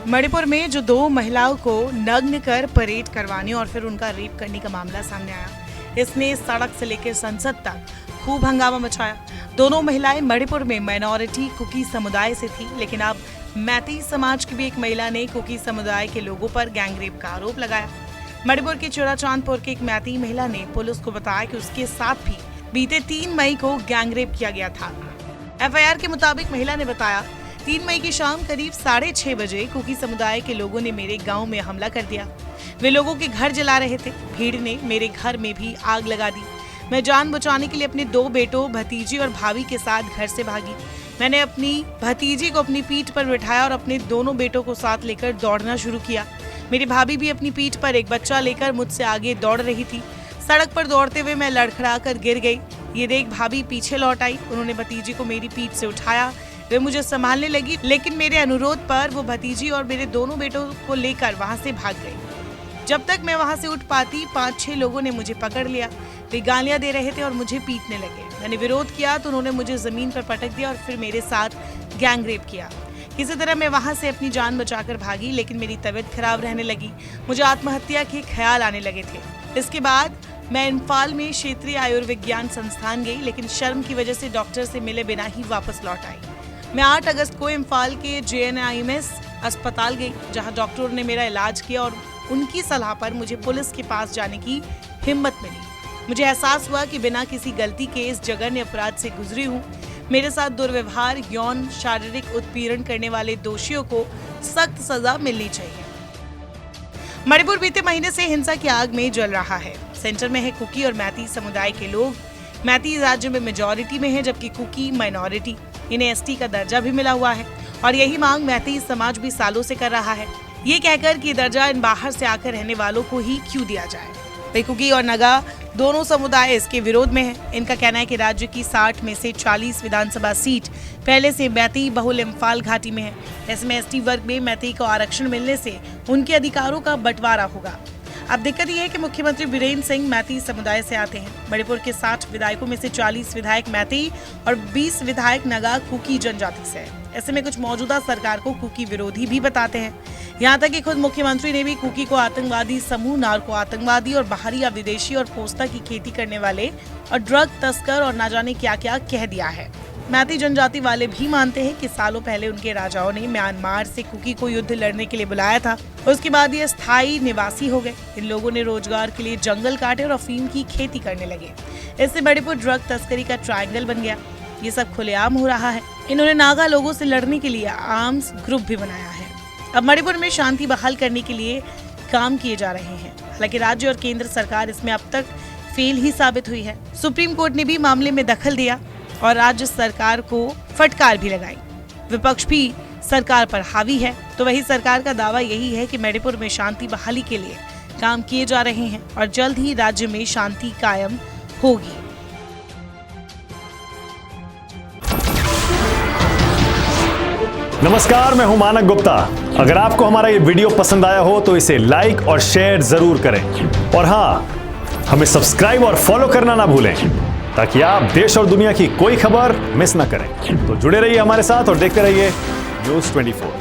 मणिपुर में जो 2 महिलाओं को नग्न कर परेड करवाने और फिर उनका रेप करने का मामला सामने आया, इसने सड़क से लेकर संसद तक खूब हंगामा मचाया। दोनों महिलाएं मणिपुर में माइनॉरिटी कुकी समुदाय से थी, लेकिन अब मैती समाज की भी एक महिला ने कुकी समुदाय के लोगों पर गैंगरेप का आरोप लगाया। मणिपुर के चुराचांदपुर की एक मैती महिला ने पुलिस को बताया कि उसके साथ भी बीते 3 मई को गैंगरेप किया गया था। एफआईआर के मुताबिक महिला ने बताया, 3 मई की शाम करीब 6:30 बजे कुकी समुदाय के लोगों ने मेरे गांव में हमला कर दिया। वे लोगों के घर जला रहे थे। भीड़ ने मेरे घर में भी आग लगा दी। मैं जान बचाने के लिए अपने 2 बेटों, भतीजी और भाभी के साथ घर से भागी। मैंने अपनी भतीजी को अपनी पीठ पर बिठाया और अपने दोनों बेटों को साथ लेकर दौड़ना शुरू किया। मेरी भाभी भी अपनी पीठ पर एक बच्चा लेकर मुझसे आगे दौड़ रही थी। सड़क पर दौड़ते हुए मैं लड़खड़ा कर गिर गई। ये देख भाभी पीछे लौट आई। उन्होंने भतीजी को मेरी पीठ से उठाया। वे मुझे संभालने लगी, लेकिन मेरे अनुरोध पर वो भतीजी और मेरे दोनों बेटों को लेकर वहां से भाग गई। जब तक मैं वहां से उठ पाती, 5-6 लोगों ने मुझे पकड़ लिया। वे गालियां दे रहे थे और मुझे पीटने लगे। मैंने विरोध किया तो उन्होंने मुझे जमीन पर पटक दिया और फिर मेरे साथ गैंगरेप किया। किसी तरह मैं वहां से अपनी जान बचाकर भागी, लेकिन मेरी तबीयत खराब रहने लगी। मुझे आत्महत्या के ख्याल आने लगे थे। इसके बाद मैं इम्फाल में क्षेत्रीय आयुर्विज्ञान संस्थान गई, लेकिन शर्म की वजह से डॉक्टर से मिले बिना ही वापस लौट आई। मैं 8 अगस्त को इम्फाल के JNIMS अस्पताल गई, जहां डॉक्टरों ने मेरा इलाज किया और उनकी सलाह पर मुझे पुलिस के पास जाने की हिम्मत मिली। मुझे एहसास हुआ कि बिना किसी गलती के इस जघन्य अपराध से गुजरी हूँ। मेरे साथ दुर्व्यवहार, यौन, शारीरिक उत्पीड़न करने वाले दोषियों को सख्त सजा मिलनी चाहिए। मणिपुर बीते महीने से हिंसा की आग में जल रहा है। सेंटर में है कुकी और मैती समुदाय के लोग। मैती राज्य में मेजॉरिटी में है, जबकि कुकी माइनॉरिटी। इन्हें ST का दर्जा भी मिला हुआ है और यही मांग मैती समाज भी सालों से कर रहा है, ये कहकर कि दर्जा इन बाहर से आकर रहने वालों को ही क्यों दिया जाए। वे कुकी और नगा दोनों समुदाय इसके विरोध में हैं। इनका कहना है कि राज्य की 60 में से 40 विधानसभा सीट पहले से मैती बहुल इम्फाल घाटी में है। ऐसे में ST वर्ग में मैती को आरक्षण मिलने से उनके अधिकारों का बंटवारा होगा। अब दिक्कत यह है कि मुख्यमंत्री बीरेन सिंह मैती समुदाय से आते हैं। मणिपुर के 60 विधायकों में से 40 विधायक मैती और 20 विधायक नगा कुकी जनजाति से हैं। ऐसे में कुछ मौजूदा सरकार को कुकी विरोधी भी बताते हैं। यहाँ तक कि खुद मुख्यमंत्री ने भी कुकी को आतंकवादी समूह, नार्को आतंकवादी और बाहरी या विदेशी और पोस्ता की खेती करने वाले और ड्रग तस्कर और ना जाने क्या क्या कह दिया है। मैती जनजाति वाले भी मानते हैं कि सालों पहले उनके राजाओं ने म्यांमार से कुकी को युद्ध लड़ने के लिए बुलाया था। उसके बाद ये स्थायी निवासी हो गए। इन लोगों ने रोजगार के लिए जंगल काटे और अफीम की खेती करने लगे। इससे मणिपुर ड्रग तस्करी का ट्रायंगल बन गया। ये सब खुलेआम हो रहा है। इन्होंने नागा लोगों से लड़ने के लिए आर्म्स ग्रुप भी बनाया है। अब मणिपुर में शांति बहाल करने के लिए काम किए जा रहे हैं। हालांकि राज्य और केंद्र सरकार इसमें अब तक फेल ही साबित हुई है। सुप्रीम कोर्ट ने भी मामले में दखल दिया और राज्य सरकार को फटकार भी लगाई। विपक्ष भी सरकार पर हावी है, तो वही सरकार का दावा यही है कि मणिपुर में शांति बहाली के लिए काम किए जा रहे हैं और जल्द ही राज्य में शांति कायम होगी। नमस्कार, मैं हूं मानक गुप्ता। अगर आपको हमारा ये वीडियो पसंद आया हो तो इसे लाइक और शेयर जरूर करें और हाँ, हमें सब्सक्राइब और फॉलो करना ना भूलें ताकि आप देश और दुनिया की कोई खबर मिस ना करें। तो जुड़े रहिए हमारे साथ और देखते रहिए News 24।